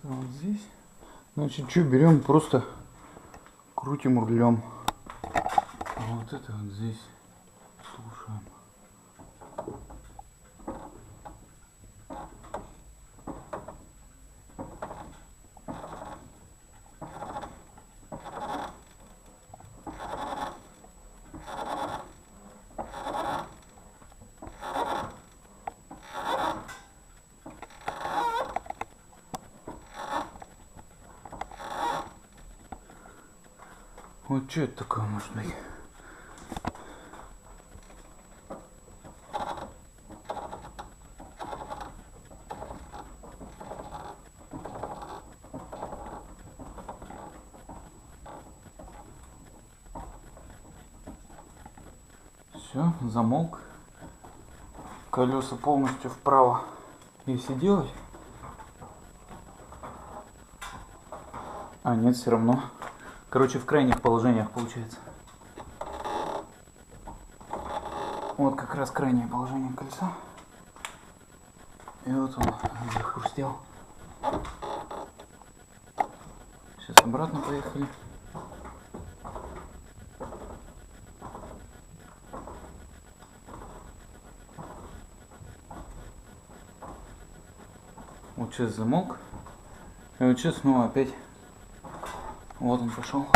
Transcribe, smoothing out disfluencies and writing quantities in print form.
Вот здесь. Значит, что берем, просто крутим рулем. А вот это вот здесь слушаем. Вот что это такое может быть? Все, замолк. Колеса полностью вправо. Если делать. А, нет, все равно. Короче, в крайних положениях получается. Вот как раз крайнее положение колеса. И вот он захрустел. Сейчас обратно поехали. Вот сейчас замолк. И вот сейчас снова опять. Вот он пошел.